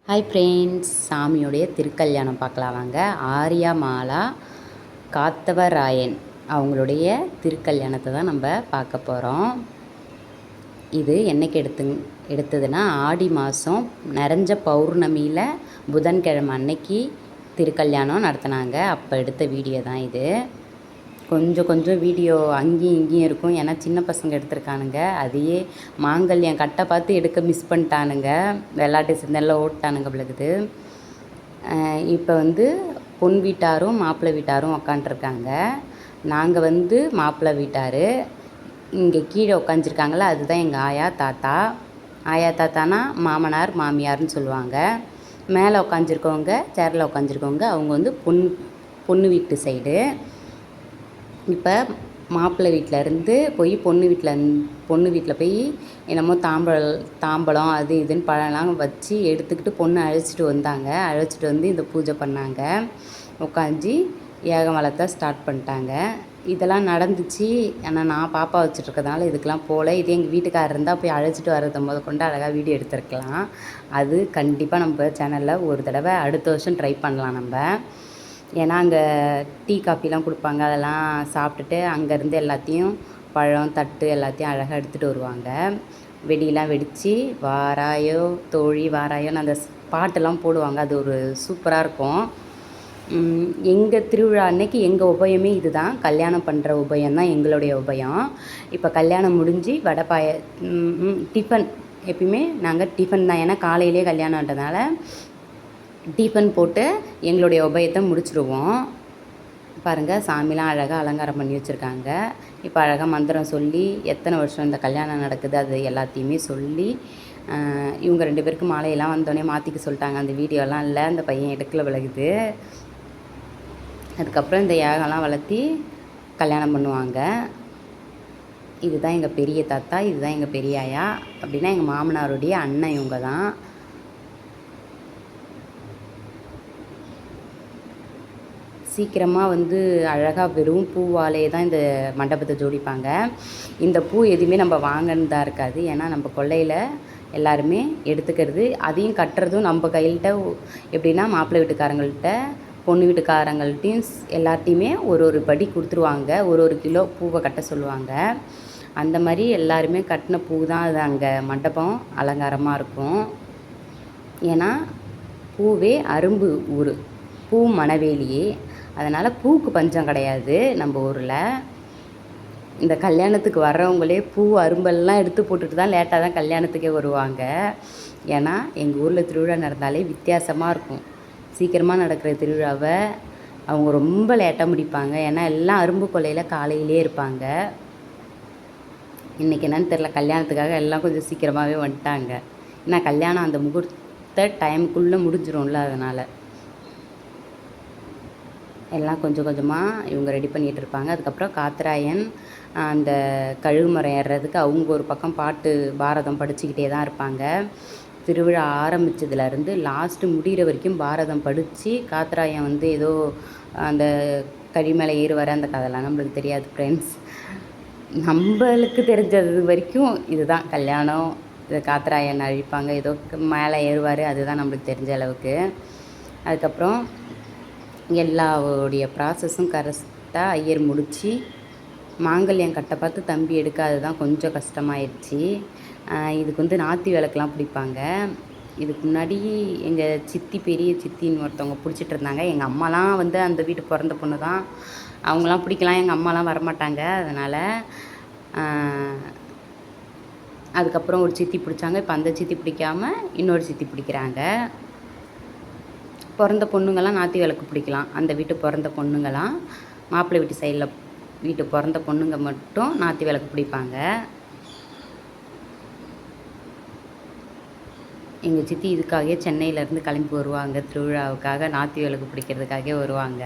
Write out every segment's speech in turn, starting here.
Hi friends, சாமியோடைய திருக்கல்யாணம் பார்க்கலாம் வாங்க. ஆர்யா மாலா காத்தவராயன் அவங்களுடைய திருக்கல்யாணத்தை தான் நம்ம பார்க்க போகிறோம். இது என்னைக்கு எடுத்ததுன்னா ஆடி மாதம் நிறைஞ்ச பௌர்ணமியில் புதன்கிழமை அன்னைக்கு திருக்கல்யாணம் நடத்தினாங்க. அப்போ எடுத்த வீடியோ தான் இது. கொஞ்சம் வீடியோ அங்கேயும் இங்கேயும் இருக்கும், ஏன்னா சின்ன பசங்க எடுத்திருக்கானுங்க. அதையே மாங்கல்யம் கட்டை பார்த்து எடுக்க மிஸ் பண்ணிட்டானுங்க, விளாட்டு சிந்தனில் ஓட்டானுங்க பிள்ளைக்குது. இப்போ பொன் வீட்டாரும் மாப்பிள்ளை வீட்டாரும் உக்காண்ட்ருக்காங்க. நாங்கள் மாப்பிள்ளை வீட்டார். இங்கே கீழே உட்காந்துருக்காங்கள, அதுதான் எங்கள் ஆயா தாத்தா. ஆயா தாத்தானா மாமனார் மாமியார்னு சொல்லுவாங்க. மேலே உட்காந்துருக்கவங்க, சேரில் உட்காந்துருக்கவங்க அவங்க பொண்ணு வீட்டு சைடு. இப்போ மாப்பிள்ளை வீட்டிலருந்து போய் பொண்ணு வீட்டில் போய் என்னமோ தாம்பழம் அது இதுன்னு பழம்லாம் வச்சு எடுத்துக்கிட்டு பொண்ணு அழைச்சிட்டு வந்தாங்க. அழைச்சிட்டு வந்து இந்த பூஜை பண்ணாங்க. உட்காந்து ஏகம் வளர்த்த ஸ்டார்ட் பண்ணிட்டாங்க. இதெல்லாம் நடந்துச்சு. ஆனால் நான் பாப்பா வச்சுட்ருக்கறதுனால இதுக்கெலாம் போகல. இது எங்கள் வீட்டுக்காரர் இருந்தால் போய் அழைச்சிட்டு வர்றதை கொண்டு அழகாக வீடியோ எடுத்துருக்கலாம். அது கண்டிப்பாக நம்ம சேனலில் ஒரு தடவை அடுத்த வருஷம் ட்ரை பண்ணலாம் நம்ம. ஏன்னா அங்கே டீ காஃபிலாம் கொடுப்பாங்க. அதெல்லாம் சாப்பிட்டுட்டு அங்கேருந்து எல்லாத்தையும் பழம் தட்டு எல்லாத்தையும் அழகாக எடுத்துகிட்டு வருவாங்க. வெடியெலாம் வெடித்து வாராயோ தோழி வாராயோன்னு அந்த பாட்டெல்லாம் போடுவாங்க. அது ஒரு சூப்பராக இருக்கும். எங்கள் திருவிழா அன்னைக்கு எங்கள் உபயமே இது தான். கல்யாணம் பண்ணுற உபயம் தான் எங்களுடைய உபயம். இப்போ கல்யாணம் முடிஞ்சு டிஃபன் எப்பயுமே நாங்கள் டிஃபன் தான். ஏன்னா காலையிலே கல்யாணன்றதுனால டிஃபன் போட்டு எங்களுடைய உபயத்தை முடிச்சிடுவோம். பாருங்கள், சாமிலாம் அழகாக அலங்காரம் பண்ணி வச்சுருக்காங்க. இப்போ அழகாக மந்திரம் சொல்லி எத்தனை வருஷம் இந்த கல்யாணம் நடக்குது அது எல்லாத்தையுமே சொல்லி இவங்க 2 பேருக்கு மாலையெல்லாம் வந்தோடனே மாற்றிக்க சொல்லிட்டாங்க. அந்த வீடியோலாம் இல்லை, அந்த பையன் எடுக்கல விலகுது. அதுக்கப்புறம் இந்த யாகம்லாம் வளர்த்தி கல்யாணம் பண்ணுவாங்க. இதுதான் எங்கள் பெரிய தாத்தா, இதுதான் எங்கள் பெரிய ஆயா. அப்படின்னா எங்கள் மாமனாருடைய அண்ணன் இவங்க தான். சீக்கிரமாக அழகாக வெறும் பூவாலே தான் இந்த மண்டபத்தை ஜோடிப்பாங்க. இந்த பூ எதுவுமே நம்ம வாங்கினதா இருக்காது. ஏன்னா நம்ம கொல்லையில் எல்லாருமே எடுத்துக்கிறது. அதையும் கட்டுறதும் நம்ம கையில்கிட்ட. எப்படின்னா மாப்பிள்ளை வீட்டுக்காரங்கள்ட்ட பொண்ணு வீட்டுக்காரங்கள்ட்டையும் எல்லாத்தையுமே ஒரு படி கொடுத்துருவாங்க. ஒரு கிலோ பூவை கட்ட சொல்லுவாங்க. அந்த மாதிரி எல்லாருமே கட்டின பூ தான் அது அங்கே மண்டபம் அலங்காரமாக இருக்கும். ஏன்னா பூவே அரும்பு ஊர், பூ மணவேலியே. அதனால் பூவுக்கு பஞ்சம் கிடையாது நம்ம ஊரில். இந்த கல்யாணத்துக்கு வர்றவங்களே பூ அரும்பெல்லாம் எடுத்து போட்டுட்டு தான் லேட்டாக தான் கல்யாணத்துக்கே வருவாங்க. ஏன்னா எங்கள் ஊரில் திருவிழா நடந்தாலே வித்தியாசமாக இருக்கும். சீக்கிரமாக நடக்கிற திருவிழாவை அவங்க ரொம்ப லேட்டாக முடிப்பாங்க. ஏன்னா எல்லாம் அரும்பு கொல்லையில் காலையிலே இருப்பாங்க. இன்றைக்கி என்னன்னு தெரில, கல்யாணத்துக்காக எல்லாம் கொஞ்சம் சீக்கிரமாகவே வந்துட்டாங்க. ஏன்னா கல்யாணம் அந்த முகூர்த்த டைமுக்குள்ளே முடிஞ்சிடும்ல, அதனால் எல்லாம் கொஞ்சமாக இவங்க ரெடி பண்ணிகிட்டு இருப்பாங்க. அதுக்கப்புறம் காத்தராயன் அந்த கழுகுமரம் ஏறுறதுக்கு அவங்க ஒரு பக்கம் பாட்டு பாரதம் படிச்சுக்கிட்டே தான் இருப்பாங்க. திருவிழா ஆரம்பித்ததுலேருந்து லாஸ்ட்டு முடிகிற வரைக்கும் பாரதம் படித்து காத்தராயன் ஏதோ அந்த கழிமலை ஏறுவார். அந்த கதைலாம் நம்மளுக்கு தெரியாது ஃப்ரெண்ட்ஸ். நம்மளுக்கு தெரிஞ்சது வரைக்கும் இதுதான் கல்யாணம். இது காத்தராயன் அழிப்பாங்க, ஏதோ மேலே ஏறுவார், அதுதான் நம்மளுக்கு தெரிஞ்ச அளவுக்கு. அதுக்கப்புறம் எல்லாவுடைய ப்ராசஸும் கரெக்டாக ஐயர் முடித்து மாங்கல்யம் கட்டை பார்த்து தம்பி எடுக்காது தான் கொஞ்சம் கஷ்டமாயிடுச்சு. இதுக்கு நாத்தி விளக்குலாம் பிடிப்பாங்க. இதுக்கு முன்னாடி எங்கள் சித்தி, பெரிய சித்தின்னு ஒருத்தவங்க பிடிச்சிட்டு இருந்தாங்க. எங்கள் அம்மாலாம் அந்த வீட்டு பிறந்த பொண்ணு தான். அவங்களாம் பிடிக்கலாம், எங்கள் அம்மாலாம் வரமாட்டாங்க. அதனால் அதுக்கப்புறம் ஒரு சித்தி பிடிச்சாங்க. இப்போ அந்த சித்தி பிடிக்காமல் இன்னொரு சித்தி பிடிக்கிறாங்க. பிறந்த பொண்ணுங்கள்லாம் நாத்தி விளக்கு பிடிக்கலாம். அந்த வீட்டு பிறந்த பொண்ணுங்களாம், மாப்பிள்ளை வீட்டு சைடில் வீட்டு பிறந்த பொண்ணுங்க மட்டும் நாத்தி விளக்கு பிடிப்பாங்க. எங்கள் சித்தி இதுக்காகவே சென்னையிலேருந்து கிளம்பி வருவாங்க. திருவிழாவுக்காக நாத்தி விளக்கு பிடிக்கிறதுக்காகவே வருவாங்க.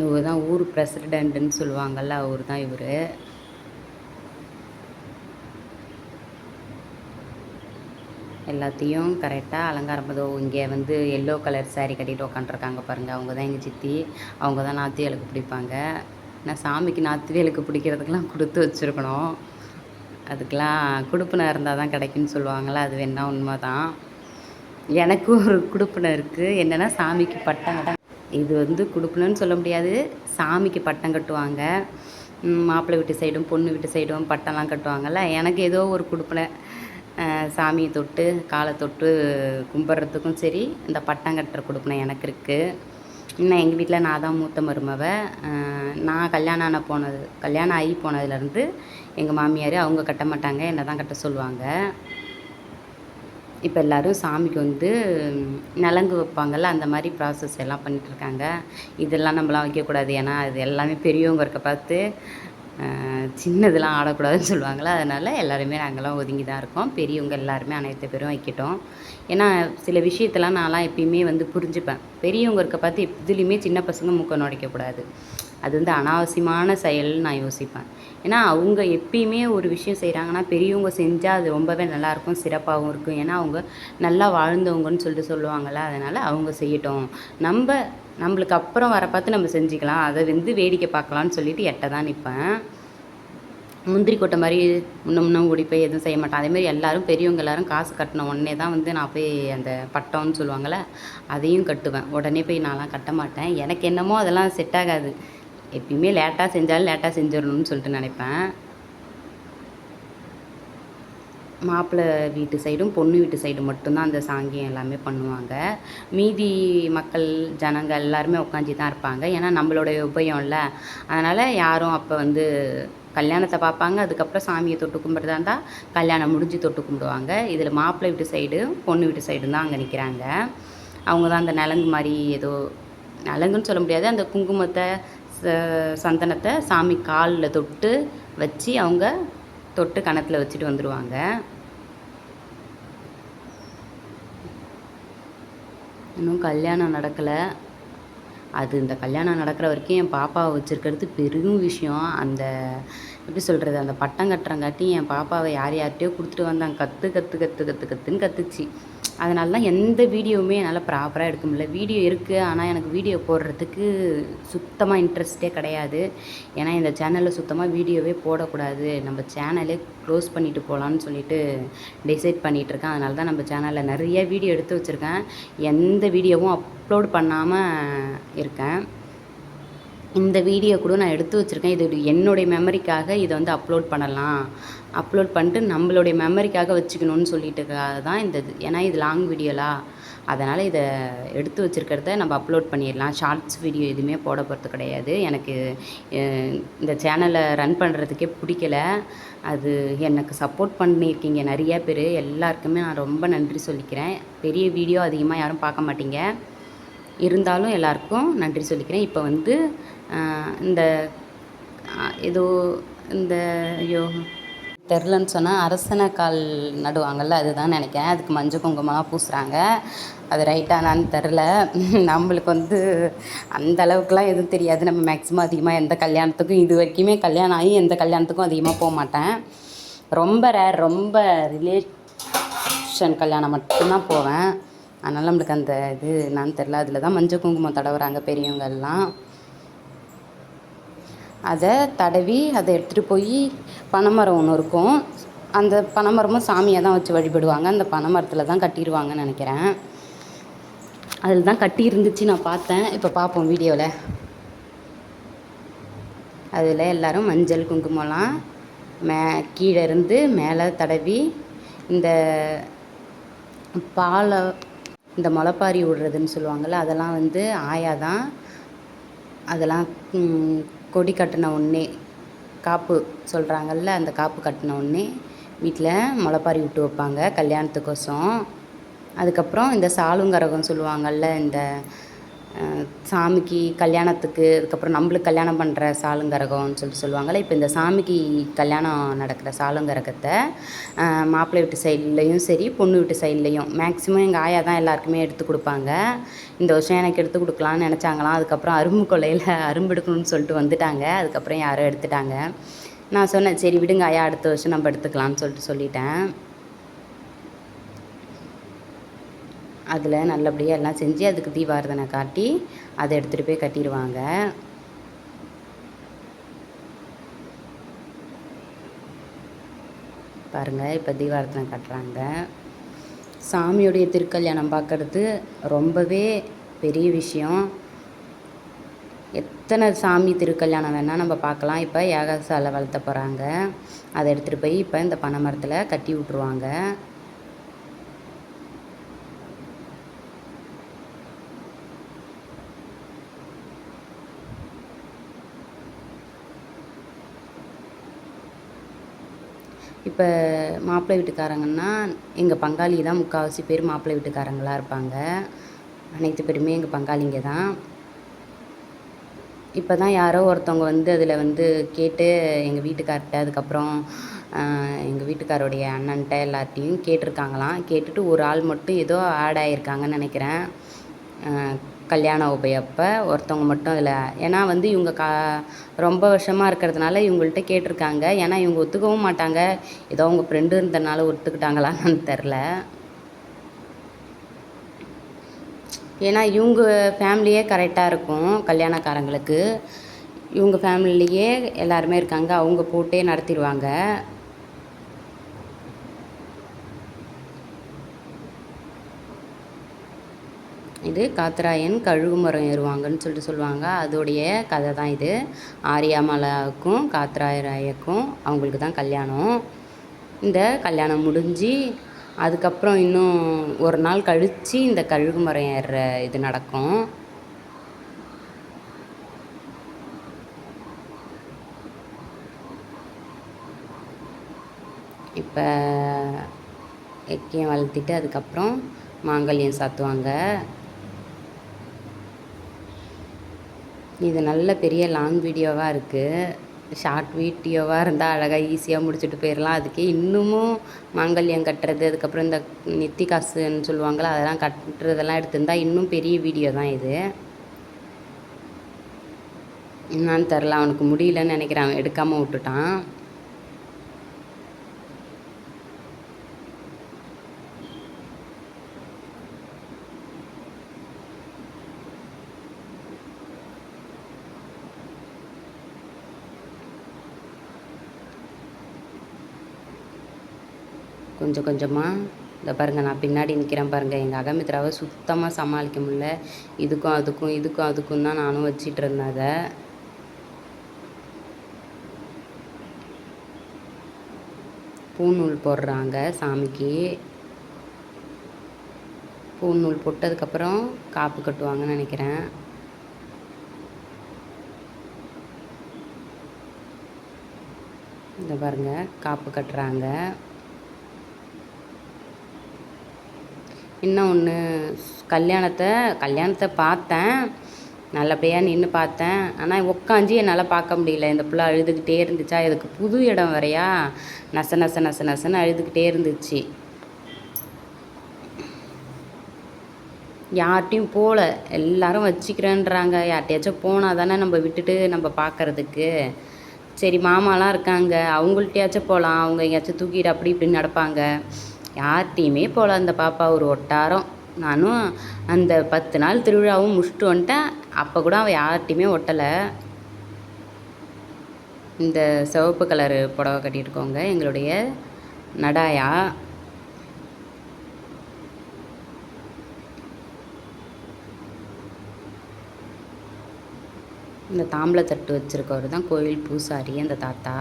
இவர் தான் ஊர் பிரசிடெண்ட்டுன்னு சொல்லுவாங்கள்ல, அவர் தான் இவர். எல்லாத்தையும் கரெக்டாக அலங்காரம் இங்கே எல்லோ கலர் சாரீ கட்டிட்டு உட்காண்ட்ருக்காங்க பாருங்கள். அவங்க தான் எங்கள் சித்தி. அவங்க தான் நாத்தி விளக்கு பிடிப்பாங்க. நான் சாமிக்கு நாத்தி விளக்கு பிடிக்கிறதுக்கெலாம் கொடுத்து வச்சுருக்கணும். அதுக்கெலாம் குடுப்பினை இருந்தால் தான் கிடைக்குன்னு சொல்லுவாங்களே, அது வேணா உண்மை தான். எனக்கு ஒரு குடுப்பினை இருக்குது. என்னென்னா சாமிக்கு பட்டம் கட்ட, இது வந்து குடுப்பினைன்னு சொல்ல முடியாது, சாமிக்கு பட்டம் கட்டுவாங்க. மாப்பிள்ளை வீட்டு சைடும் பொண்ணு வீட்டு சைடும் பட்டம்லாம் கட்டுவாங்கள்ல. எனக்கு ஏதோ ஒரு குடுப்பினை, சாமியை தொட்டு காலை தொட்டு கும்பிட்றதுக்கும் சரி, இந்த பட்டம் கட்டுற குடுப்பினை எனக்கு இருக்குது. இன்னும் எங்கள் வீட்டில் நான் தான் மூத்த மருமவ. நான் கல்யாணம் ஆகி போனதுலேருந்து எங்கள் மாமியார் அவங்க கட்ட மாட்டாங்க, என்னை தான் கட்ட சொல்லுவாங்க. இப்போ எல்லோரும் சாமிக்கு வந்து நலங்கு வைப்பாங்கள்ல, அந்த மாதிரி ப்ராசஸ் எல்லாம் பண்ணிகிட்ருக்காங்க. இதெல்லாம் நம்மளாம் வைக்கக்கூடாது, ஏன்னா அது எல்லாமே பெரியவங்க இருக்க பார்த்து சின்னதெல்லாம் ஆடக்கூடாதுன்னு சொல்லுவாங்களே, அதனால் எல்லாருமே நாங்கள்லாம் ஒதுங்கி தான் இருக்கோம். பெரியவங்க எல்லாருமே அனைத்து பேரும் வைக்கட்டும். ஏன்னா சில விஷயத்தெல்லாம் நான்லாம் எப்பயுமே வந்து புரிஞ்சுப்பேன். பெரியவங்க இருக்க பார்த்து எதுலேயுமே சின்ன பசங்க மூக்க நுழைக்கக்கூடாது, அது வந்து அனாவசியமான செயல்னு நான் யோசிப்பேன். ஏன்னா அவங்க எப்பயுமே ஒரு விஷயம் செய்கிறாங்கன்னா பெரியவங்க செஞ்சால் அது ரொம்பவே நல்லாயிருக்கும், சிறப்பாகவும் இருக்கும். ஏன்னா அவங்க நல்லா வாழ்ந்தவங்கன்னு சொல்லிட்டு சொல்லுவாங்கள்ல, அதனால் அவங்க செய்யட்டும். நம்மளுக்கு அப்புறம் வர பார்த்து நம்ம செஞ்சுக்கலாம், அதை வந்து வேடிக்கை பார்க்கலான்னு சொல்லிட்டு எட்ட தான் நிற்பேன். முந்திரி கொட்டை மாதிரி முன்னும் ஓடி போய் எதுவும் செய்ய மாட்டேன். அதேமாதிரி எல்லோரும் பெரியவங்க எல்லோரும் காசு கட்டின உடனே தான் வந்து நான் போய் அந்த பட்டம்னு சொல்லுவாங்கள்ல, அதையும் கட்டுவேன். உடனே போய் நான்லாம் கட்ட மாட்டேன். எனக்கு என்னமோ அதெல்லாம் செட் ஆகாது. எப்பயுமே லேட்டாக செஞ்சாலும் லேட்டாக செஞ்சிடணும்னு சொல்லிட்டு நினைப்பேன். மாப்பிள்ளை வீட்டு சைடும் பொண்ணு வீட்டு சைடு மட்டும்தான் அந்த சாங்கியம் எல்லாமே பண்ணுவாங்க. மீதி மக்கள் ஜனங்கள் எல்லாருமே உட்காந்து தான் இருப்பாங்க. ஏன்னா நம்மளுடைய உபயம் இல்லை, அதனால் யாரும் அப்போ வந்து கல்யாணத்தை பார்ப்பாங்க. அதுக்கப்புறம் சாமியை தொட்டு கும்பிட்றதா இருந்தால் கல்யாணம் முடிஞ்சு தொட்டு கும்பிடுவாங்க. இதில் மாப்பிள்ளை வீட்டு சைடு பொண்ணு வீட்டு சைடு தான் அங்கே நிற்கிறாங்க. அவங்க தான் அந்த நலங்கு மாதிரி ஏதோ நலங்குன்னு சொல்ல முடியாது, அந்த குங்குமத்தை சந்தனத்தை சாமி காலில் தொட்டு வச்சு அவங்க தொட்டு கணத்தில் வச்சுட்டு வந்துடுவாங்க. இன்னும் கல்யாணம் நடக்கலை. அது இந்த கல்யாணம் நடக்கிற வரைக்கும் என் பாப்பாவை வச்சுருக்கிறது பெரும் விஷயம். அந்த எப்படி சொல்கிறது, அந்த பட்டம் கட்டுறங்காட்டி என் பாப்பாவை யார்கிட்டையோ கொடுத்துட்டு வந்தாங்க. கற்றுன்னு கற்றுச்சு. அதனால தான் எந்த வீடியோவுமே என்னால் ப்ராப்பராக எடுக்க முடியல. வீடியோ இருக்குது, ஆனால் எனக்கு வீடியோ போடுறதுக்கு சுத்தமாக இன்ட்ரெஸ்ட்டே கிடையாது. ஏன்னா இந்த சேனலில் சுத்தமாக வீடியோவே போடக்கூடாது, நம்ம சேனலே க்ளோஸ் பண்ணிவிட்டு போகலான்னு சொல்லிட்டு டிசைட் பண்ணிகிட்ருக்கேன். அதனால தான் நம்ம சேனலில் நிறைய வீடியோ எடுத்து வச்சுருக்கேன், எந்த வீடியோவும் அப்லோட் பண்ணாமல் இருக்கேன். இந்த வீடியோ கூட நான் எடுத்து வச்சுருக்கேன். இது என்னுடைய மெமரிக்காக இதை வந்து அப்லோட் பண்ணலாம், அப்லோட் பண்ணிட்டு நம்மளுடைய மெமரிக்காக வச்சுக்கணும்னு சொல்லிட்டுக்காக தான் இந்த இது. ஏன்னா இது லாங் வீடியோலா, அதனால் இதை எடுத்து வச்சுருக்கிறத நம்ம அப்லோட் பண்ணிடலாம். ஷார்ட்ஸ் வீடியோ எதுவுமே போட போகிறது கிடையாது. எனக்கு இந்த சேனலை ரன் பண்ணுறதுக்கே பிடிக்கல. அது எனக்கு சப்போர்ட் பண்ணியிருக்கீங்க நிறைய பேர், எல்லாருக்குமே நான் ரொம்ப நன்றி சொல்லிக்கிறேன். பெரிய வீடியோ அதிகமாக யாரும் பார்க்க மாட்டீங்க, இருந்தாலும் எல்லாருக்கும் நன்றி சொல்லிக்கிறேன். இப்போ வந்து இந்த ஏதோ இந்த தெரிலன்னு சொன்னால் அரசனைக்கால் நடுவாங்கள்ல, அதுதான் நினைக்கிறேன். அதுக்கு மஞ்சள் குங்குமம்லாம் பூசுகிறாங்க. அது ரைட்டானான்னு தெரில. நம்மளுக்கு வந்து அந்த அளவுக்குலாம் எதுவும் தெரியாது. நம்ம மேக்ஸிமம் அதிகமாக எந்த கல்யாணத்துக்கும் இது வரைக்குமே கல்யாணம் ஆகி எந்த கல்யாணத்துக்கும் அதிகமாக போக மாட்டேன். ரொம்ப ரேர், ரொம்ப ரிலேஷன் கல்யாணம் மட்டும்தான் போவேன். அதனால் நம்மளுக்கு அந்த இது என்னான்னு தெரில. அதில் தான் மஞ்சள் குங்குமம் தடவுறாங்க பெரியவங்கள்லாம். அதை தடவி அதை எடுத்துகிட்டு போய் பனைமரம் ஒன்று இருக்கும், அந்த பனைமரமும் சாமியை தான் வச்சு வழிபடுவாங்க. அந்த பனைமரத்தில் தான் கட்டிடுவாங்கன்னு நினைக்கிறேன். அதில் தான் கட்டி இருந்துச்சு, நான் பார்த்தேன். இப்போ பார்ப்போம் வீடியோவில். அதில் எல்லோரும் மஞ்சள் குங்குமம்லாம் கீழே இருந்து மேலே தடவி இந்த பாலை, இந்த முளைப்பாரி விடுறதுன்னு சொல்லுவாங்கள்ல, அதெல்லாம் வந்து ஆயா தான். அதெல்லாம் கொடி கட்டின உடனே, காப்பு சொல்கிறாங்கல்ல, அந்த காப்பு கட்டின உடனே வீட்டில் முளைப்பாரி விட்டு வைப்பாங்க கல்யாணத்துக்கோசம். அதுக்கப்புறம் இந்த சாலுங்கரகம் சொல்லுவாங்கள்ல, இந்த சாமிக்கு கல்யாணத்துக்கு அதுக்கப்புறம் நம்மளுக்கு கல்யாணம் பண்ணுற சாலுங்கரகம்னு சொல்லிட்டு சொல்லுவாங்கள்ல. இப்போ இந்த சாமிக்கு கல்யாணம் நடக்கிற சாலுங்கரகத்தை மாப்பிள்ளை வீட்டு சைட்லேயும் சரி பொண்ணு வீட்டு சைட்லேயும் மேக்ஸிமம் எங்கள் ஆயா தான் எல்லாருக்குமே எடுத்து கொடுப்பாங்க. இந்த வருஷம் எனக்கு எடுத்து கொடுக்கலான்னு நினச்சாங்களாம். அதுக்கப்புறம் அரும்பு கொள்ளையில் அரும்பு எடுக்கணும்னு சொல்லிட்டு வந்துட்டாங்க. அதுக்கப்புறம் யாரோ எடுத்துட்டாங்க. நான் சொன்னேன், சரி விடுங்க ஆயா, அடுத்த வருஷம் நம்ம எடுத்துக்கலான்னு சொல்லிட்டேன். அதில் நல்லபடியாக எல்லாம் செஞ்சு அதுக்கு தீபாரதனை காட்டி அதை எடுத்துகிட்டு போய் கட்டிடுவாங்க. பாருங்கள். இப்போ தீபாரத்தனை காட்டுறாங்க. சாமியுடைய திருக்கல்யாணம் பார்க்குறது ரொம்பவே பெரிய விஷயம். எத்தனை சாமி திருக்கல்யாணம் வேணால் நம்ம பார்க்கலாம். இப்போ யாகசாலை வளர்த்த போகிறாங்க. அதை எடுத்துகிட்டு போய் இப்போ இந்த பனை மரத்தில் கட்டி விட்ருவாங்க. இப்போ மாப்பிள்ளை வீட்டுக்காரங்கன்னா எங்கள் பங்காளி தான். முக்கால்வாசி பேர் மாப்பிள்ளை வீட்டுக்காரங்களாக இருப்பாங்க. அனைத்து பேருமே எங்கள் பங்காளிங்க தான். இப்போ தான் யாரோ ஒருத்தவங்க வந்து அதில் வந்து கேட்டு எங்கள் வீட்டுக்கார்கிட்ட, அதுக்கப்புறம் எங்கள் வீட்டுக்காரோடைய அண்ணன்ட்ட எல்லார்ட்டையும் கேட்டிருக்காங்களாம். கேட்டுட்டு ஒரு ஆள் மட்டும் ஏதோ ஆட் ஆகியிருக்காங்கன்னு நினைக்கிறேன். கல்யாண உபயப்போ ஒருத்தவங்க மட்டும் அதில், ஏன்னா வந்து இவங்க ரொம்ப வருஷமாக இருக்கிறதுனால இவங்கள்ட்ட கேட்டிருக்காங்க. ஏன்னா இவங்க ஒத்துக்கவும் மாட்டாங்க. ஏதோ அவங்க ஃப்ரெண்டு இருந்தனால ஒத்துக்கிட்டாங்களான்னு தெரில. ஏன்னா இவங்க ஃபேமிலியே கரெக்டாக இருக்கும். கல்யாணக்காரங்களுக்கு இவங்க ஃபேமிலியே எல்லாருமே இருக்காங்க. அவங்க போட்டே நடத்திடுவாங்க. இது காத்தராயன் கழுகு மரம் ஏறுவாங்கன்னு சொல்லுவாங்க. அதோடைய கதை தான் இது. ஆரியாமாலாவுக்கும் காத்தராயராயக்கும் அவங்களுக்கு தான் கல்யாணம். இந்த கல்யாணம் முடிஞ்சு அதுக்கப்புறம் இன்னும் ஒரு நாள் கழித்து இந்த கழுகு மரம் ஏறுற இது நடக்கும். இப்போ எக்கையம் வளர்த்திட்டு அதுக்கப்புறம் மாங்கல்யம் சாத்துவாங்க. இது நல்ல பெரிய லாங் வீடியோவாக இருக்குது. ஷார்ட் வீடியோவாக இருந்தால் அழகாக ஈஸியாக முடிச்சுட்டு போயிடலாம். அதுக்கே இன்னமும் மாங்கல்யம் கட்டுறது, அதுக்கப்புறம் இந்த நெத்தி காசுன்னு சொல்லுவாங்களா, அதெல்லாம் கட்டுறதெல்லாம் எடுத்திருந்தால் இன்னும் பெரிய வீடியோ தான் இது. என்னான்னு தெரில, அவனுக்கு முடியலன்னு நினைக்கிறேன். அவன் எடுக்காமல் விட்டுட்டான். கொஞ்சம் கொஞ்சமாக இந்த பாருங்கள், நான் பின்னாடி நிற்கிறேன் பாருங்கள். எங்கள் அகமித்ராவை சுத்தமாக சமாளிக்க முடியல. இதுக்கும் அதுக்கும் இதுக்கும் அதுக்கும் தான் நானும் வச்சிட்டு இருந்தேன். அதை பூநூல் போடுறாங்க சாமிக்கு. பூநூல் போட்டதுக்கப்புறம் காப்பு கட்டுவாங்கன்னு நினைக்கிறேன். இந்த பாருங்கள், காப்பு கட்டுறாங்க. இன்னும் ஒன்று, கல்யாணத்தை பார்த்தேன், நல்லபடியாக நின்று பார்த்தேன். ஆனால் உட்காந்து என்னால் பார்க்க முடியல. இந்த பிள்ளை அழுதுகிட்டே இருந்துச்சா. இதுக்கு புது இடம் வரையா, நச நச நச நசன்னு அழுதுகிட்டே இருந்துச்சு. யார்கிட்டையும் போகல, எல்லாரும் வச்சுக்கிறேன்றாங்க. யார்கிட்டையாச்சும் போனால் தானே நம்ம விட்டுட்டு நம்ம பார்க்குறதுக்கு. சரி மாமாலாம் இருக்காங்க, அவங்கள்ட்டையாச்சும் போகலாம். அவங்க எங்கேயாச்சும் தூக்கிட்டு அப்படி இப்படின்னு நடப்பாங்க. யார்கிட்டையுமே போகல அந்த பாப்பா. ஒரு ஒட்டாரம். நானும் அந்த 10 நாள் திருவிழாவும் முடிச்சுட்டு வந்துட்டேன். அப்போ கூட அவள் யார்கிட்டையுமே ஒட்டலை. இந்த சிவப்பு கலரு புடவை கட்டியிருக்கோங்க எங்களுடைய நடாயா. இந்த தாம்பளத்தட்டு வச்சுருக்கவர் தான் கோயில் பூசாரி அந்த தாத்தா.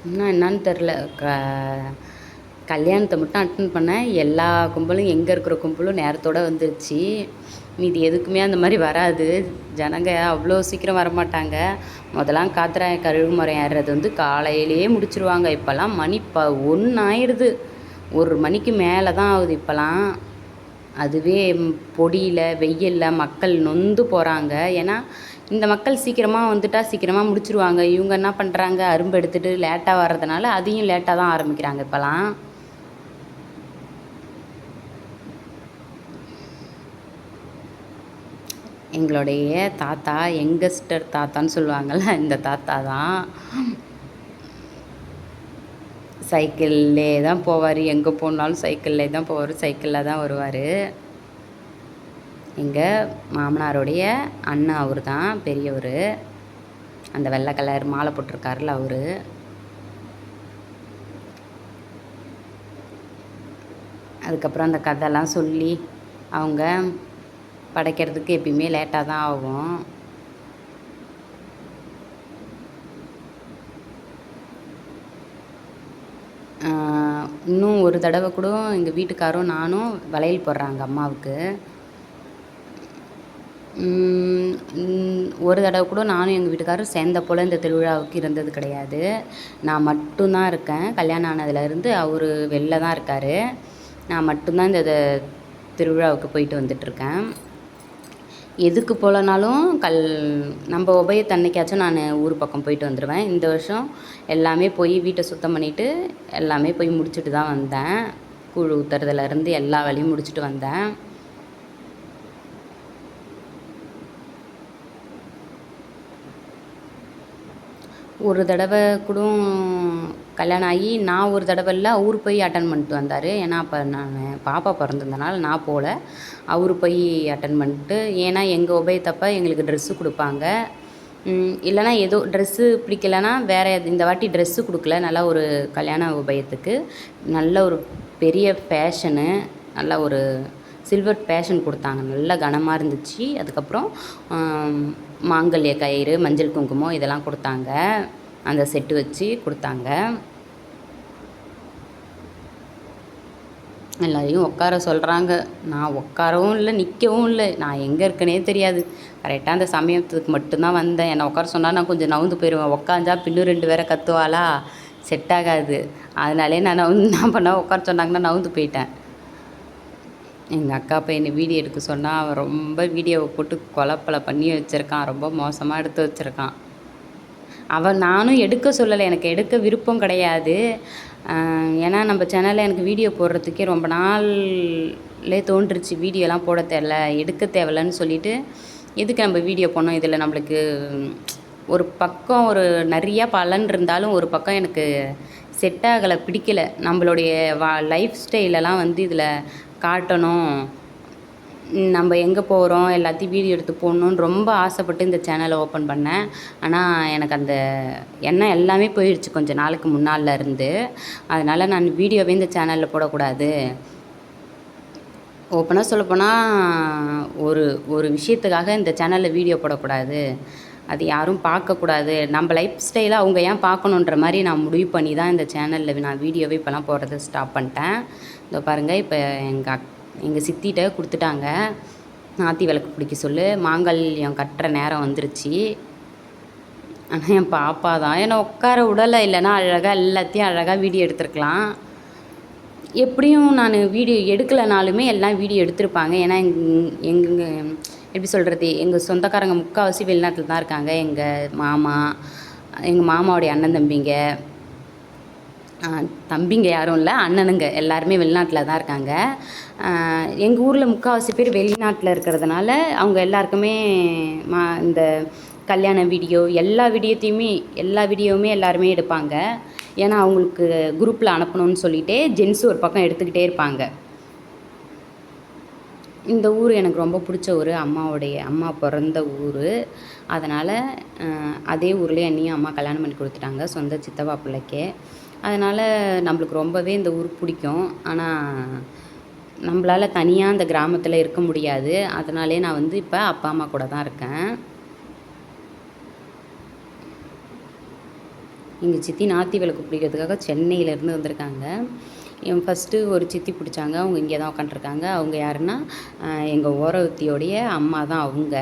இன்னும் என்னான்னு தெரில, கல்யாணத்தை மட்டும் அட்டன் பண்ணேன். எல்லா கும்பலும், எங்கே இருக்கிற கும்பலும் நேரத்தோடு வந்துருச்சு. மீதி எதுக்குமே அந்த மாதிரி வராது. ஜனங்க அவ்வளோ சீக்கிரம் வரமாட்டாங்க. முதலாம் காத்தராய கழுகு மரம் ஏறுறது வந்து காலையிலேயே முடிச்சிருவாங்க. இப்போல்லாம் மணி 1 ஆயிடுது. 1 மணிக்கு மேலே தான் ஆகுது இப்போலாம். அதுவே பொடியில் வெயிலில் மக்கள் நொந்து போகிறாங்க. ஏன்னா இந்த மக்கள் சீக்கிரமாக வந்துட்டால் சீக்கிரமாக முடிச்சிருவாங்க. இவங்க என்ன பண்ணுறாங்க, அரும்பு எடுத்துகிட்டு லேட்டாக வர்றதுனால அதையும் லேட்டாக தான் ஆரம்பிக்கிறாங்க இப்போலாம். எங்களுடைய தாத்தா, யங்கஸ்டர் தாத்தான்னு சொல்லுவாங்கள்ல, இந்த தாத்தா தான். சைக்கிள்லே தான் போவார், எங்கே போனாலும் சைக்கிள்லே தான் போவார், சைக்கிளில் தான் வருவார். எங்கள் மாமனாருடைய அண்ணன் அவர் தான் பெரியவர், அந்த வெள்ளை கலர் மாலை போட்டிருக்காருல அவர். அதுக்கப்புறம் அந்த கதைலாம் சொல்லி அவங்க படைக்கிறதுக்கு எப்பயுமே லேட்டாக தான் ஆகும். இன்னும் ஒரு தடவை கூட எங்கள் வீட்டுக்காரும் நானும் வளையல் போடுறாங்க அம்மாவுக்கு. ஒரு தடவை கூட நானும் எங்கள் வீட்டுக்காரும் சேர்ந்த போல் இந்த திருவிழாவுக்கு இருந்தது கிடையாது. நான் மட்டும்தான் இருக்கேன். கல்யாணம் ஆனதுலேருந்து அவர் வெளில தான் இருக்கார். நான் மட்டும்தான் இந்த திருவிழாவுக்கு போயிட்டு வந்துட்டுருக்கேன். எதுக்கு போகலனாலும் நம்ம உபயத்தன்னைக்காச்சும் நான் ஊர் பக்கம் போயிட்டு வந்துடுவேன். இந்த வருஷம் எல்லாமே போய் வீட்டை சுத்தம் பண்ணிவிட்டு எல்லாமே போய் முடிச்சுட்டு தான் வந்தேன். கூழ் ஊற்றுறதுலேருந்து எல்லா வேலையும் முடிச்சுட்டு வந்தேன். ஒரு தடவை கூட கல்யாணம் ஆகி நான் ஒரு தடவை இல்லை, அவர் போய் அட்டன் பண்ணிட்டு வந்தார். ஏன்னா அப்போ நான் பாப்பா பிறந்திருந்தனால நான் போகல, அவர் போய் அட்டன் பண்ணிட்டு. ஏன்னா எங்கள் உபயத்தப்போ எங்களுக்கு ட்ரெஸ்ஸு கொடுப்பாங்க, இல்லைனா ஏதோ ட்ரெஸ்ஸு பிடிக்கலைன்னா வேறு இந்த வாட்டி ட்ரெஸ்ஸு கொடுக்கல. நல்லா ஒரு கல்யாண உபயத்துக்கு நல்ல ஒரு பெரிய ஃபேஷனு, நல்ல ஒரு சில்வர் பேஷன் கொடுத்தாங்க, நல்லா கனமாக இருந்துச்சு. அதுக்கப்புறம் மாங்கல்ய கயிறு, மஞ்சள் குங்குமம் இதெல்லாம் கொடுத்தாங்க, அந்த செட்டு வச்சு கொடுத்தாங்க. எல்லாரையும் உட்கார சொல்கிறாங்க. நான் உட்காரவும் இல்லை, நிற்கவும் இல்லை, நான் எங்கே இருக்கேனே தெரியாது. கரெக்டாக அந்த சமயத்துக்கு மட்டும்தான் வந்தேன். என்னை உட்கார சொன்னால் நான் கொஞ்சம் நவுந்து போயிடுவேன். உட்காந்தா பின்னு 2 பேரை கத்துவாளா, செட் ஆகாது. அதனாலே நான் என்ன பண்ண உட்கார சொன்னாங்கன்னா நவுந்து போயிட்டேன். எங்கள் அக்கா பையனை வீடியோ எடுக்க சொன்னால் அவன் ரொம்ப வீடியோவை போட்டு கொலப்பலை பண்ணி வச்சுருக்கான், ரொம்ப மோசமாக எடுத்து வச்சுருக்கான். நானும் எடுக்க சொல்லலை, எனக்கு எடுக்க விருப்பம் கிடையாது. ஏன்னா நம்ம சேனலில் எனக்கு வீடியோ போடுறதுக்கே ரொம்ப நாள்லே தோன்றுச்சு, வீடியோலாம் போட தேவையில்ல, எடுக்க தேவையில்லன்னு சொல்லிவிட்டு எதுக்கு நம்ம வீடியோ போனோம். இதில் நம்மளுக்கு ஒரு பக்கம் ஒரு நிறையா பலன் இருந்தாலும் ஒரு பக்கம் எனக்கு செட் ஆகலை, பிடிக்கலை. நம்மளுடைய லைஃப் ஸ்டைலெல்லாம் இதில் காட்டணும், நம்ம எங்கே போகிறோம் எல்லாத்தையும் வீடியோ எடுத்து போடணுன்னு ரொம்ப ஆசைப்பட்டு இந்த சேனலை ஓப்பன் பண்ணேன். ஆனால் எனக்கு அந்த எண்ணம் எல்லாமே போயிடுச்சு கொஞ்சம் நாளுக்கு முன்னால இருந்து. அதனால் நான் வீடியோவே இந்த சேனலில் போடக்கூடாது. ஓப்பனாக சொல்லப்போனால் ஒரு விஷயத்துக்காக இந்த சேனலில் வீடியோ போடக்கூடாது, அது யாரும் பார்க்கக்கூடாது, நம்ம லைஃப் ஸ்டைலை அவங்க ஏன் பார்க்கணுன்ற மாதிரி நான் முடிவு பண்ணி தான் இந்த சேனலில் நான் வீடியோவே இப்போலாம் போடுறத ஸ்டாப் பண்ணிட்டேன். இதோ பாருங்கள், இப்போ எங்கள் சித்திகிட்ட கொடுத்துட்டாங்க, நாத்தி விளக்கு பிடிக்க சொல்லு, மாங்கல்யம் கட்டுற நேரம் வந்துருச்சு. ஆனால் என் பாப்பா தான் என்னை உட்கார விடலை, இல்லைன்னா அழகாக எல்லாத்தையும் அழகாக வீடியோ எடுத்துருக்கலாம். எப்படியும் நான் வீடியோ எடுக்கலைனாலுமே எல்லாம் வீடியோ எடுத்திருப்பாங்க. ஏன்னா எப்படி சொல்கிறது, எங்கள் சொந்தக்காரங்க முக்கால்வாசி வெளிநாட்டில் தான் இருக்காங்க. எங்கள் மாமாவுடைய அண்ணன் தம்பிங்க யாரும் இல்லை, அண்ணனுங்க எல்லாருமே வெளிநாட்டில் தான் இருக்காங்க. எங்கள் ஊரில் முக்கால்வாசி பேர் வெளிநாட்டில் இருக்கிறதுனால அவங்க எல்லாருக்குமே இந்த கல்யாண வீடியோ எல்லா வீடியோவுமே எல்லாருமே எடுப்பாங்க. ஏன்னா அவங்களுக்கு குரூப்பில் அனுப்பணும்னு சொல்லிவிட்டு ஜென்ஸு ஒரு பக்கம் எடுத்துக்கிட்டே இருப்பாங்க. இந்த ஊர் எனக்கு ரொம்ப பிடிச்ச ஊர், அம்மா பிறந்த ஊர். அதனால் அதே ஊர்லேயே என்னையும் அம்மா கல்யாணம் பண்ணி கொடுத்துட்டாங்க, சொந்த சித்தப்பா பிள்ளைக்கே. அதனால் நம்மளுக்கு ரொம்பவே இந்த ஊர் பிடிக்கும். ஆனால் நம்மளால் தனியாக அந்த கிராமத்தில் இருக்க முடியாது. அதனாலே நான் இப்போ அப்பா அம்மா கூட தான் இருக்கேன். எங்கள் சித்தி நாத்தி விளக்கு பிடிக்கிறதுக்காக சென்னையிலேருந்து வந்திருக்காங்க. ஃபஸ்ட்டு ஒரு சித்தி பிடிச்சாங்க, அவங்க இங்கே தான் உட்காண்ட்ருக்காங்க. அவங்க யாருன்னா எங்கள் ஓரவத்தியோடைய அம்மா தான் அவங்க.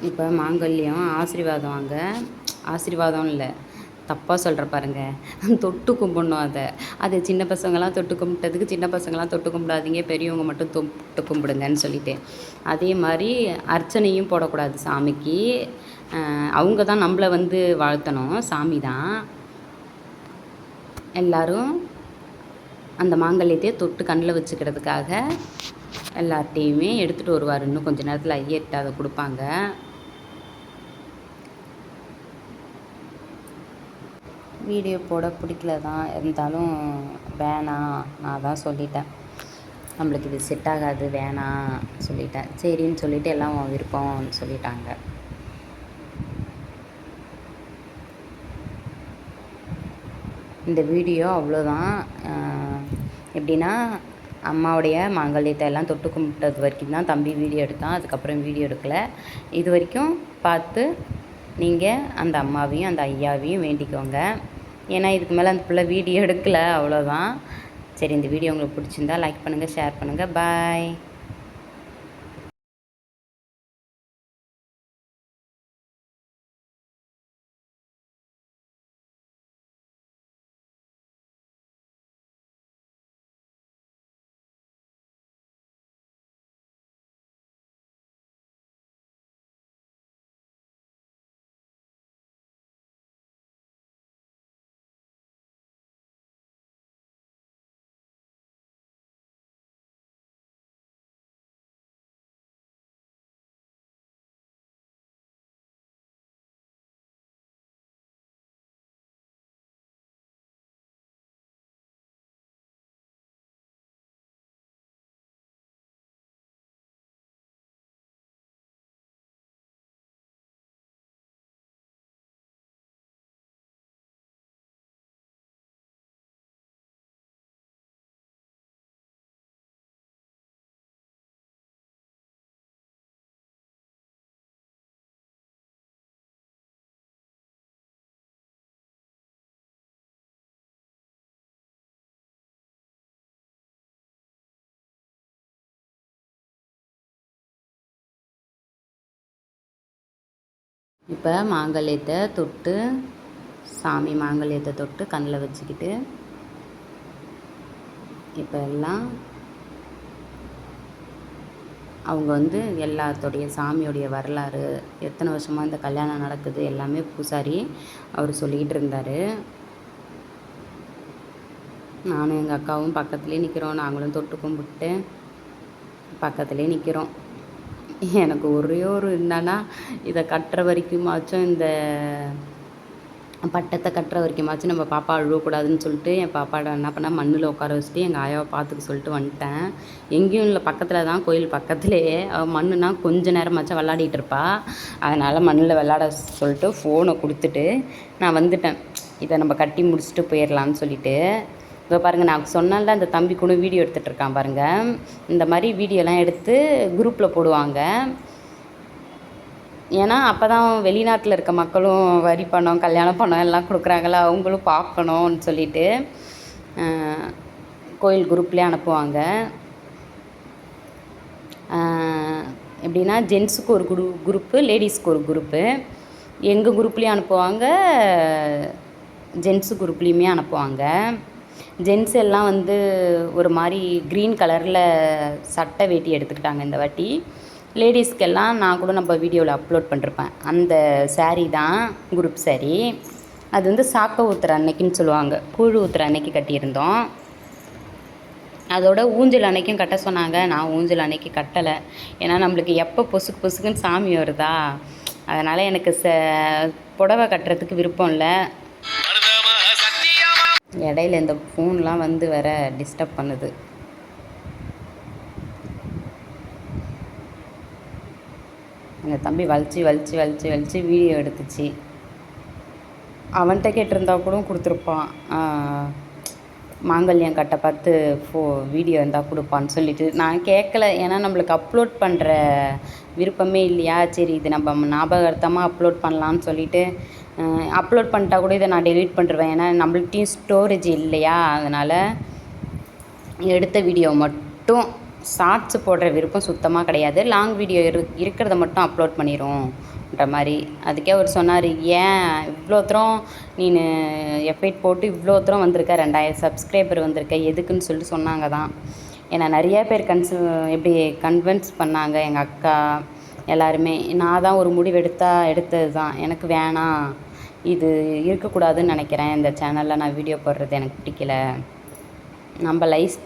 இப்போ மாங்கல்யம் ஆசீர்வாதம் இல்லை, தப்பாக சொல்கிற பாருங்கள், தொட்டு கும்பிடணும். அது சின்ன பசங்களாம் தொட்டு கும்பிட்டதுக்கு சின்ன பசங்களாம் தொட்டு கும்பிடாதீங்க, பெரியவங்க மட்டும் தொட்டு கும்பிடுங்கன்னு சொல்லிட்டு. அதே மாதிரி அர்ச்சனையும் போடக்கூடாது சாமிக்கு. அவங்க தான் நம்மளை வாழ்த்தணும், சாமி தான். எல்லோரும் அந்த மாங்கல்யத்தையே தொட்டு கண்ணில் வச்சுக்கிறதுக்காக எல்லார்ட்டையுமே எடுத்துகிட்டு வருவார். இன்னும் கொஞ்சம் நேரத்தில் ஐயர்கிட்ட அதை கொடுப்பாங்க. வீடியோ போட பிடிக்கல தான், இருந்தாலும் வேணாம் நான் தான் சொல்லிட்டேன், நம்மளுக்கு இது செட் ஆகாது வேணாம் சொல்லிட்டேன். சரின்னு சொல்லிவிட்டு எல்லாம் விருப்பம்னு சொல்லிட்டாங்க. இந்த வீடியோ அவ்வளோதான். எப்படின்னா அம்மாவுடைய மாங்கல்யத்தை எல்லாம் தொட்டு கும்பிட்டது வரைக்கும் தான் தம்பி வீடியோ எடுத்தான், அதுக்கப்புறம் வீடியோ எடுக்கலை. இது வரைக்கும் பார்த்து நீங்கள் அந்த அம்மாவையும் அந்த ஐயாவையும் வேண்டிக்கோங்க. ஏன்னா இதுக்கு மேலே அந்த பிள்ளை வீடியோ எடுக்கலை, அவ்வளோதான். சரி, இந்த வீடியோ உங்களுக்கு பிடிச்சிருந்தா லைக் பண்ணுங்கள், ஷேர் பண்ணுங்கள். பாய். இப்போ மாங்கல்யத்தை தொட்டு, சாமி மாங்கல்யத்தை தொட்டு கண்ணில் வச்சுக்கிட்டு, இப்போ எல்லாம் அவங்க எல்லாத்தோடைய சாமியோடைய வரலாறு, எத்தனை வருஷமாக இந்த கல்யாணம் நடக்குது எல்லாமே பூசாரி அவர் சொல்லிக்கிட்டு இருந்தார். நானும் எங்கள் அக்காவும் பக்கத்துலேயே நிற்கிறோம், நாங்களும் தொட்டு கும்பிட்டு பக்கத்துலேயே நிற்கிறோம். எனக்கு ஒரே ஒரு என்னன்னா, இதை கட்டுற வரைக்குமாச்சும், இந்த பட்டத்தை கட்டுற வரைக்குமாச்சும் நம்ம பாப்பா அழுவக்கூடாதுன்னு சொல்லிட்டு என் பாப்பாவை என்ன பண்ணேன், மண்ணில் உட்கார வச்சுட்டு எங்கள் ஆயாவை பார்த்துக்க சொல்லிட்டு வந்துட்டேன். எங்கேயும் இல்லை, பக்கத்தில் தான், கோயில் பக்கத்துலேயே. அவள் மண்ணுனா கொஞ்ச நேரமாச்சும் விளாடிட்டு இருப்பா, அதனால் மண்ணில் விளாட சொல்லிட்டு ஃபோனை கொடுத்துட்டு நான் வந்துட்டேன். இதை நம்ம கட்டி முடிச்சுட்டு போயிடலான்னு சொல்லிட்டு. இப்போ பாருங்கள், நான் சொன்னால அந்த தம்பி கூட வீடியோ எடுத்துகிட்டு இருக்கான் பாருங்கள். இந்த மாதிரி வீடியோலாம் எடுத்து குரூப்பில் போடுவாங்க. ஏன்னா அப்போ தான் வெளிநாட்டில் இருக்க மக்களும் வரி பணம், கல்யாண பணம் எல்லாம் கொடுக்குறாங்களா, அவங்களும் பார்க்கணும்னு சொல்லிட்டு கோயில் குரூப்லேயே அனுப்புவாங்க. எப்படின்னா ஜென்ஸுக்கு ஒரு குரூப்பு, லேடிஸ்க்கு ஒரு குரூப்பு. எங்கள் குரூப்லேயும் அனுப்புவாங்க, ஜென்ஸு குரூப்லேயுமே அனுப்புவாங்க. ஜென்ஸ் எல்லாம் ஒரு மாதிரி க்ரீன் கலரில் சட்டை வேட்டி எடுத்துக்கிட்டாங்க இந்த வாட்டி. லேடிஸ்க்கெல்லாம் நான் கூட நம்ம வீடியோவில் அப்லோட் பண்ணிருப்பேன், அந்த சாரீ தான் குரூப் சாரீ. அது சாக்க ஊத்துற அன்னைக்குன்னு சொல்லுவாங்க, கூழ் ஊத்துற அன்னைக்கு கட்டியிருந்தோம். அதோட ஊஞ்சல் அன்னைக்கும் கட்ட சொன்னாங்க, நான் ஊஞ்சல் அன்னைக்கு கட்டலை. ஏன்னா நம்மளுக்கு எப்போ பொசுக்கு பொசுக்குன்னு சாமி வருதா, அதனால் எனக்கு புடவை கட்டுறதுக்கு விருப்பம் இல்லை. இடையில இந்த ஃபோன்லாம் வேற டிஸ்டர்ப் பண்ணுது. எங்கள் தம்பி வலிச்சு வீடியோ எடுத்துச்சு. அவன்கிட்ட கேட்டிருந்தா கூட கொடுத்துருப்பான், மாங்கல்யம் கட்ட பார்த்து வீடியோ இருந்தால் கொடுப்பான்னு சொல்லிட்டு. நான் கேட்கல, ஏன்னா நம்மளுக்கு அப்லோட் பண்ணுற விருப்பமே இல்லையா. சரி, இது நம்ம ஞாபகார்த்தமாக அப்லோட் பண்ணலான்னு சொல்லிட்டு அப்லோட் பண்ணிட்டா கூட இதை நான் டெலீட் பண்ணிடுவேன். ஏன்னா நம்மள்ட்டையும் ஸ்டோரேஜ் இல்லையா, அதனால் எடுத்த வீடியோ மட்டும், ஷார்ட்ஸு போடுற விருப்பம் சுத்தமாக கிடையாது. லாங் வீடியோ இருக்கிறத மட்டும் அப்லோட் பண்ணிடும்ன்ற மாதிரி. அதுக்கே அவர் சொன்னார், ஏன் இவ்வளோ தூரம் நீ எஃபெக்ட் போட்டு இவ்வளோ தூரம் வந்திருக்க, 2000 சப்ஸ்கிரைபர் வந்திருக்க, எதுக்குன்னு சொல்லிட்டு சொன்னாங்க தான். ஏன்னா நிறையா பேர் எப்படி கன்வின்ஸ் பண்ணாங்க, எங்கள் அக்கா எல்லாருமே. நான் தான் ஒரு முடிவு எடுத்தது தான், எனக்கு வேணாம், இது இருக்கக்கூடாதுன்னு நினைக்கிறேன், இந்த சேனலில் நான் வீடியோ போடுறது எனக்கு பிடிக்கல, நம்ம லைஃப்